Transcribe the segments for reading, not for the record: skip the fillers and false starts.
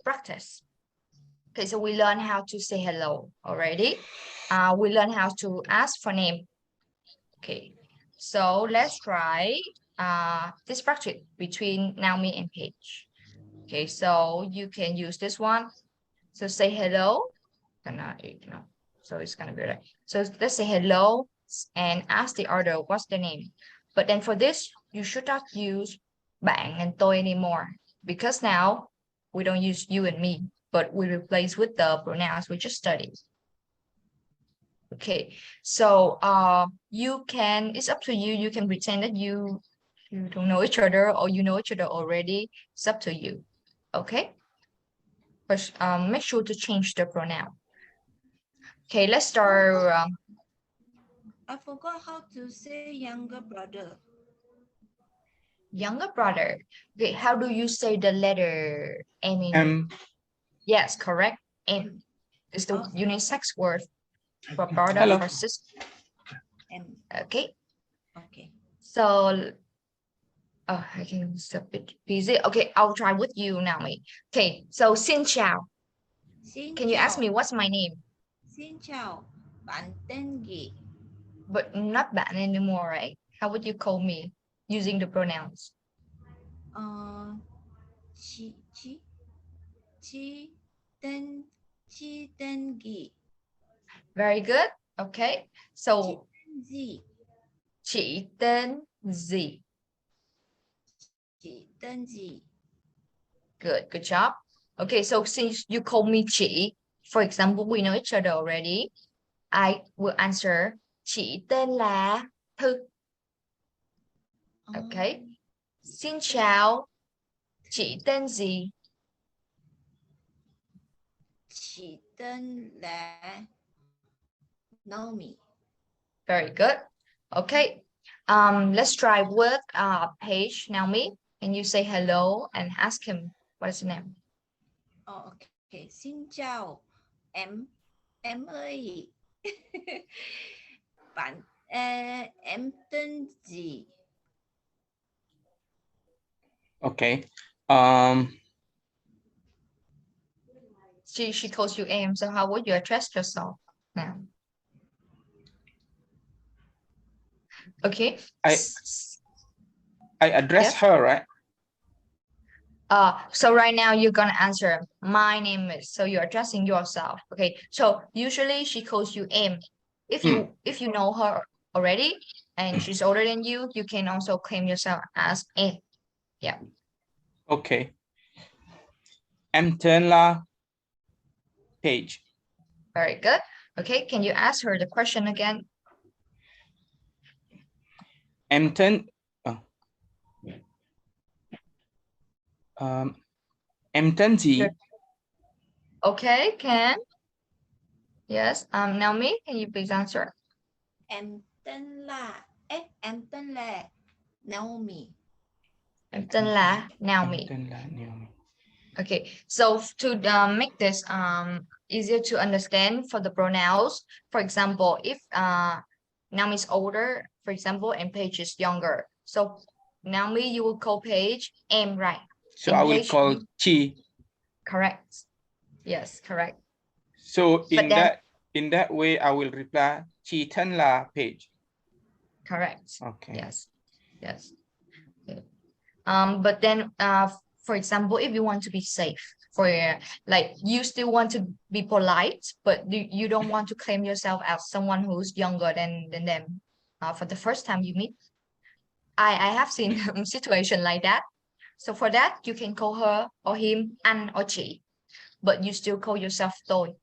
practice. Okay, so we learn how to say hello already. We learn how to ask for name. Okay, so let's try this practice between Naomi and Paige. Okay, so you can use this one. So say hello. So it's gonna be right. So let's say hello and ask the other what's the name. But then for this, you should not use bạn and tôi anymore because now we don't use you and me, but we replace with the pronouns we just studied. Okay, so you can, it's up to you. You can pretend that you don't know each other or you know each other already. It's up to you. Okay, but make sure to change the pronoun. Okay, let's start. I forgot how to say younger brother. Younger brother. Okay, how do you say the letter M in? Yes, correct. M is the unisex word for brother, Hello. for sister. M. Okay. Okay. So, oh, I think it's a bit busy. Okay, I'll try with you now, mate. Okay, so xin chào. Xin Can you ask chào. me what's my name? Xin chào. Bạn tên gì? But not bạn anymore, right? How would you call me using the pronouns? Chị chị tên gì? Very good. Okay. So Tên gì? chị tên gì? Chị tên gì? Good job. Okay, so since you call me chị, for example, we know each other already. I will answer chị tên là Thư. Okay. Xin chào, chị tên gì? Chị tên là Naomi. Very good. Okay. Let's try with Paige Naomi. Can you say hello and ask him what is his name? Okay. Xin chào. Em ơi. Bạn em tên gì? Okay. She calls you em, so how would you address yourself now? Okay. I address her, right? So right now you're gonna answer my name is, so you're addressing yourself. Okay, so usually she calls you em. If you know her already and she's older than you can also claim yourself as em. Yeah. Okay. Em tên là Paige. Very good. Okay, can you ask her the question again? Em tên em tên gì? Okay, can. Yes. Naomi, can you please answer? Em tên là Naomi. Em tên là Naomi. Em tên là Naomi. Okay, so to make this easier to understand for the pronouns, for example, if Naomi is older, for example, and Paige is younger. So Naomi, you will call Paige em, right? So and I will Paige, call she. Correct. Yes, correct. So in that way, I will reply chị tên là Paige. Correct. Okay. Yes. Yes. Okay. But then for example, if you want to be safe, for like you still want to be polite, but you don't want to claim yourself as someone who's younger than them for the first time you meet. I have seen a situation like that. So for that, you can call her or him anh or chị, but you still call yourself tôi.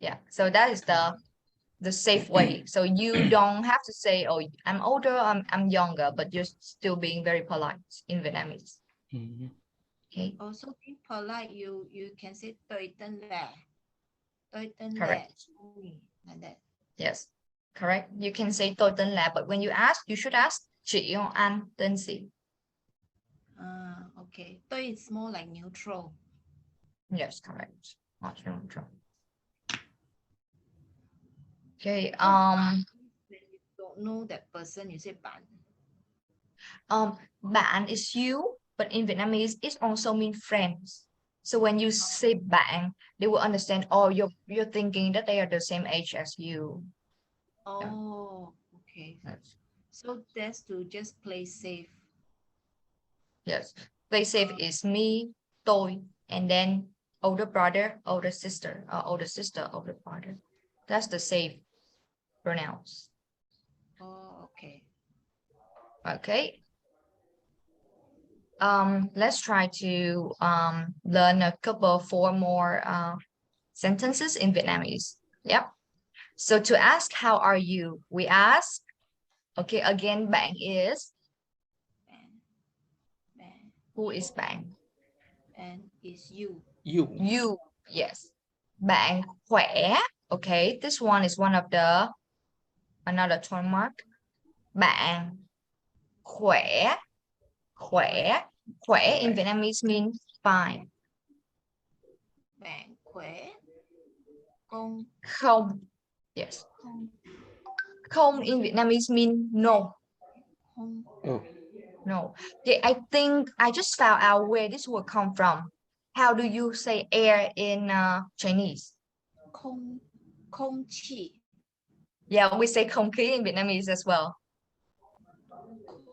Yeah, so that is the safe way. So you don't have to say, oh, I'm older, I'm younger, but you're still being very polite in Vietnamese. Okay. Also being polite, you can say tôi tên là. Correct. Like that. Yes, correct. You can say tôi tên là, but when you ask, you should ask chị or anh tên gì. Okay. Tôi is more like neutral. Yes, correct. Much neutral. Okay. When you don't know that person, you say bạn. Bạn is you, but in Vietnamese, it also means friends. So when you say bạn, they will understand, oh, you're thinking that they are the same age as you. Oh, okay. Yes. So that's to just play safe. Yes. Play safe is me, tôi, and then older brother, older sister, older brother. That's the safe pronouns. Oh, okay. Okay. Let's try to learn a couple four more sentences in Vietnamese. Yep. So to ask how are you, we ask, okay, again, bạn is, Man, who is bạn? and is you. You, yes. Bạn khỏe. Okay, this one is one of the another term mark. Bạn khỏe. Khỏe. Khỏe in Vietnamese means fine. Bạn khỏe. Con Không. Yes. không Không in Vietnamese means no. không Oh. No. Okay, I think I just found out where this word come from. How do you say air in Chinese? không không chỉ. Yeah, we say không khí in Vietnamese as well.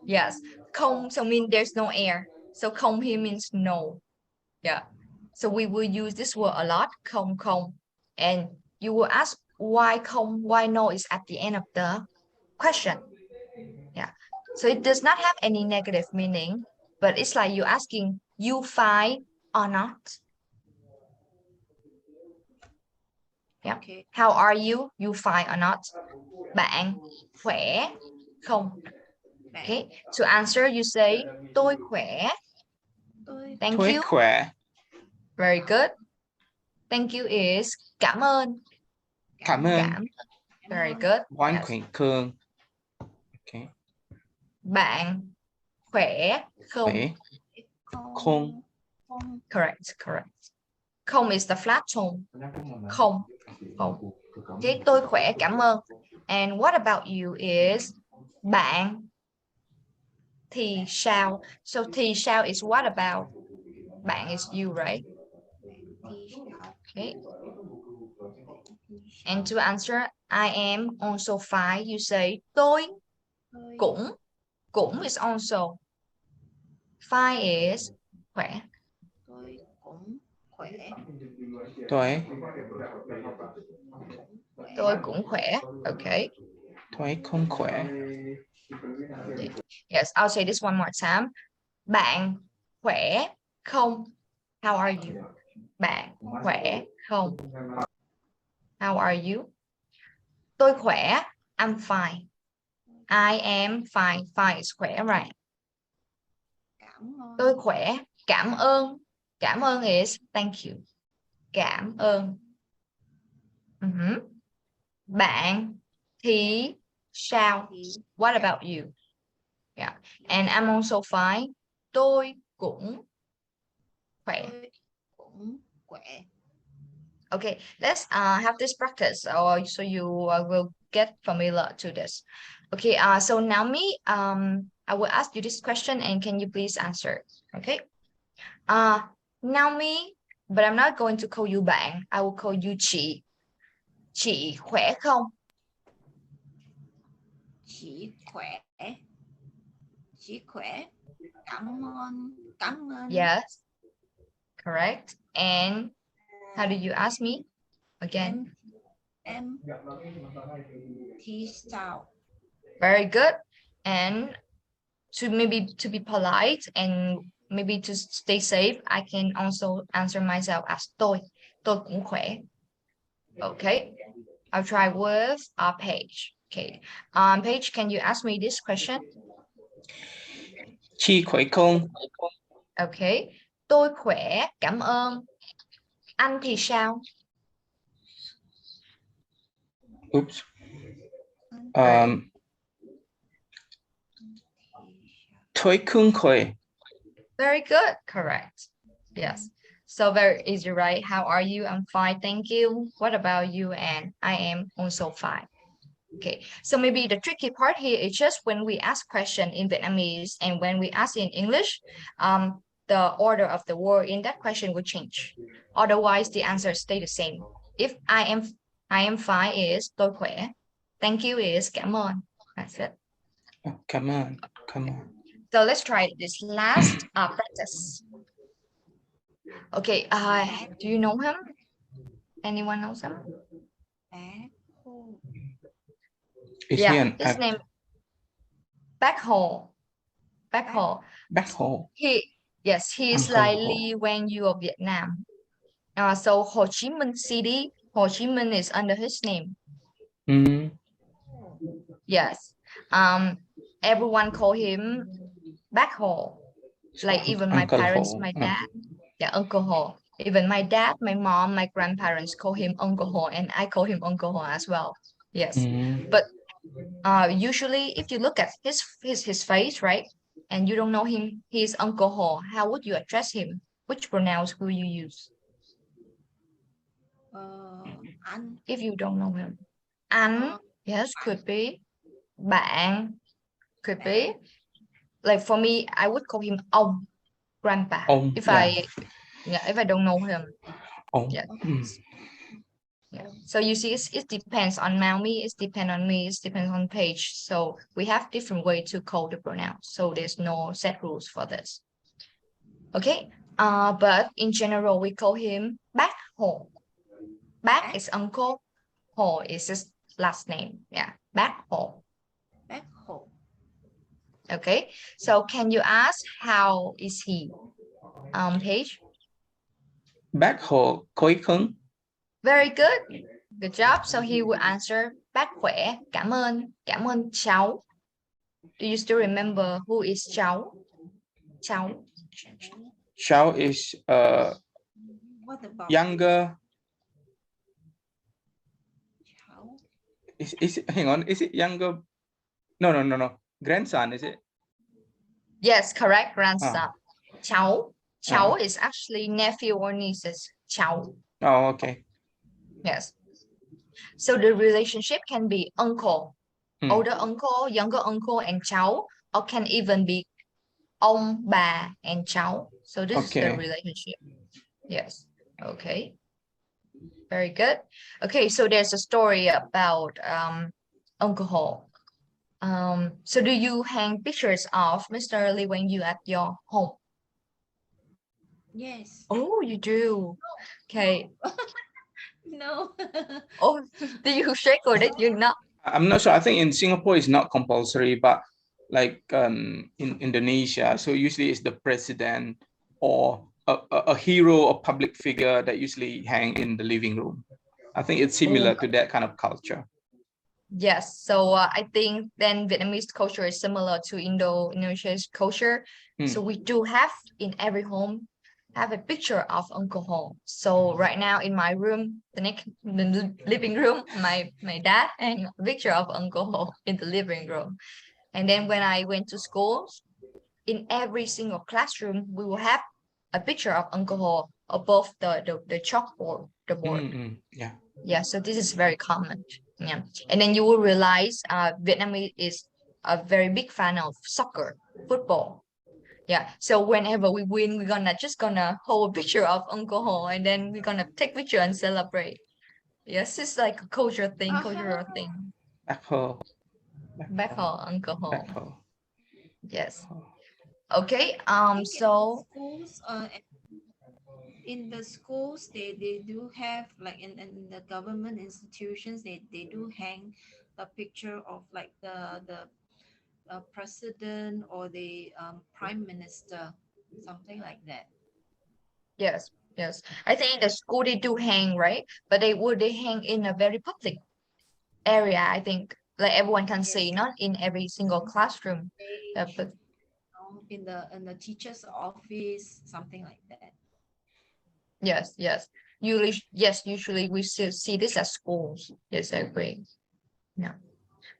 Yes, không so mean there's no air. So không here means no. Yeah. So we will use this word a lot, không không. And you will ask why không, why no is at the end of the question. Yeah. So it does not have any negative meaning, but it's like you asking you fine or not. Yeah. Okay. How are you? You fine or not? Bạn khỏe không? Bạn Okay. To answer, you say tôi khỏe. tôi Thank Tôi you. khỏe. Very good. Thank you is cảm ơn. Cảm ơn. Cảm. Very good. Oán Yes. khỏe cương. Okay. Bạn khỏe không? Khỏe. không Không. không Correct, correct. Không is the flat tone. Không. Không. Okay, tôi khỏe, cảm ơn. And what about you is bạn thì sao? So thì sao is what about? Bạn is you, right? thì sao Okay. thì And sao to answer, I am also fine. You say tôi tôi cũng. Cũng is also. Fine is khỏe. tôi cũng khỏe. Tôi. Tôi cũng khỏe. Okay. Tôi không khỏe. Yes, I'll say this one more time. Bạn khỏe không? How are you? Bạn khỏe không? How are you? Tôi khỏe. I'm fine. I am fine. Fine is khỏe, right? Cảm ơn. Tôi khỏe. Cảm ơn. Cảm ơn is thank you. Cảm ơn. Bạn thì sao? Thì What about you? Yeah. And I'm also fine. Tôi cũng khỏe. tôi cũng khỏe. Okay, let's have this practice so you will get familiar to this. Okay, so now I will ask you this question and can you please answer? Okay. Naomi, but I'm not going to call you bạn. I will call you chị. Chị khỏe không? Chị khỏe. Chị khỏe. Cảm ơn. Cảm ơn. Yes, correct. And how do you ask me again? Em thì sao? Very good. And to be polite and maybe to stay safe, I can also answer myself as tôi cũng khỏe. Okay, I'll try with Paige. Okay, Paige, can you ask me this question? Chị khỏe không? Okay, tôi khỏe, cảm ơn. Anh thì sao? Oops. Tôi không khỏe. Very good, correct. Yes. So very easy, right? How are you? I'm fine, thank you. What about you? And I am also fine. Okay, so maybe the tricky part here is just when we ask question in Vietnamese and when we ask in English, the order of the word in that question will change. Otherwise, the answer stay the same. If I am fine is tôi khỏe. Thank you is cảm ơn. That's it. Oh, come on, come on. So let's try this last practice. Okay, do you know him? Anyone knows him? Back home. Is he Yeah, an his name Back Ho. Back Ho. back home? Yes, he is Uncle like Ho. Lee Wang Yu of Vietnam. So Ho Chi Minh City, Ho Chi Minh is under his name. Mm, Yes. Everyone call him Back Ho. Like even my Uncle parents, Ho. my dad, yeah, Uncle Ho. Even my dad, my mom, my grandparents call him Uncle Ho, and I call him Uncle Ho as well. Yes. Mm, But usually if you look at his face, right, and you don't know him, he's Uncle Ho, how would you address him? Which pronouns will you use Anh. if you don't know him? Anh, yes, could be. Bạn, could be. Like for me, I would call him ông, grandpa, ông, if yeah. I don't know him. Ông. Yeah. Mm. Yeah. So you see, it depends on Maui, it depends on me, it depends on page. So we have different way to call the pronouns. So there's no set rules for this. Okay. But in general, we call him Bác Hồ. Bác is uncle, Hồ is his last name. Yeah, Bác Hồ. Back home. Okay. So can you ask how is he? Paige. Bác Hồ Khối Khấn. Very good. Good job. So he will answer bác khỏe, cảm ơn cháu. Do you still remember who is cháu? Cháu. Cháu is What about younger. cháu? Is it, hang on, is it younger? No. Grandson, is it? Yes, correct, grandson. Cháu. Cháu is actually nephew or nieces. Cháu. Oh, okay. Yes. So the relationship can be uncle, older uncle, younger uncle, and cháu, or can even be ông, bà, and cháu. So this is the relationship. Yes. Okay. Very good. Okay, so there's a story about Uncle Ho. So do you hang pictures of Mr. Lee Wang Yu at your home? Yes. Oh, you do. Okay. No. Oh, do you shake or did you not? I'm not sure. I think in Singapore it's not compulsory, but like in Indonesia, so usually it's the president or a hero or public figure that usually hang in the living room. I think it's similar to that kind of culture. Yes. So I think then Vietnamese culture is similar to Indonesia's culture. So we do have in every home have a picture of Uncle Ho. So right now in my room, the living room, my dad and a picture of Uncle Ho in the living room. And then when I went to school, in every single classroom, we will have a picture of Uncle Ho above the chalkboard, the board. Yeah. Yeah, so this is very common. Yeah. And then you will realize Vietnamese is a very big fan of soccer, football. Yeah. So whenever we win, we're gonna hold a picture of Uncle Ho and then we're gonna take picture and celebrate. Yes, it's like a cultural thing. Back Ho. Back Ho, Uncle Ho. Back Ho. Yes. Okay. So Schools, in the schools, they do have like in the government institutions, they do hang a picture of like the president or the prime minister, something like that. yes, yes. I think in the school they do hang, right? But they hang in a very public area, I think. Like everyone can see, not in every single classroom. But In the teacher's office, something like that. yes. Usually we see this at schools. Yes, I agree. Yeah.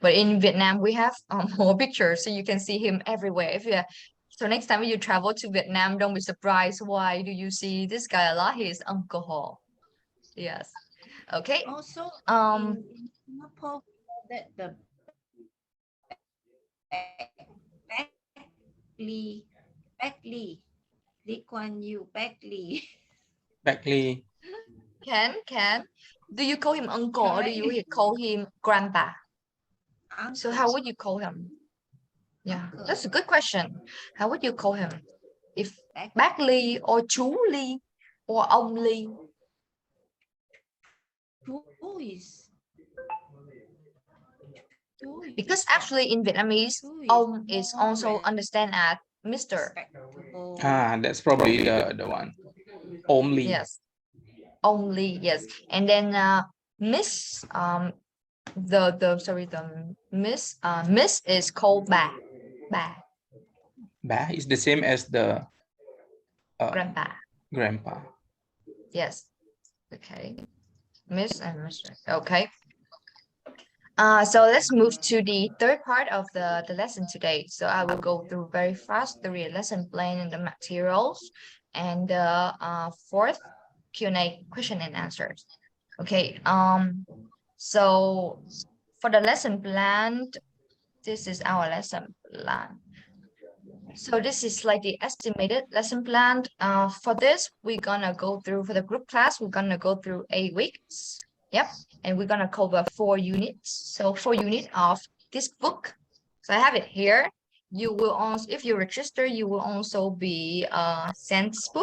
But in Vietnam, we have more pictures, so you can see him everywhere. So next time you travel to Vietnam, don't be surprised. Why do you see this guy a lot? He is Uncle Ho. Yes. Okay. Also, in Singapore, that the Back Lee Lee Kuan Yew, Back Lee. Bagley. Can. Do you call him uncle or do you call him grandpa? So how would you call him? Yeah, that's a good question. How would you call him? If bác Ly or chú Ly or ông Ly? Because actually in Vietnamese, ông is also understand as Mr. That's probably the one. Only. Yes. Only, yes. And then Miss the Miss is called bà. Ba is the same as the grandpa. Yes. Okay. Miss and Mr. Okay. So let's move to the third part of the lesson today. So I will go through very fast the lesson plan and the materials and the fourth Q&A, question and answers. Okay. So for the lesson plan, this is our lesson plan. So this is like the estimated lesson plan. For this, we're gonna go through, for the group class, we're gonna go through 8 weeks. Yep. And we're gonna cover 4 units. So 4 units of this book. So I have it here. You will also, if you register, you will also be sent this book.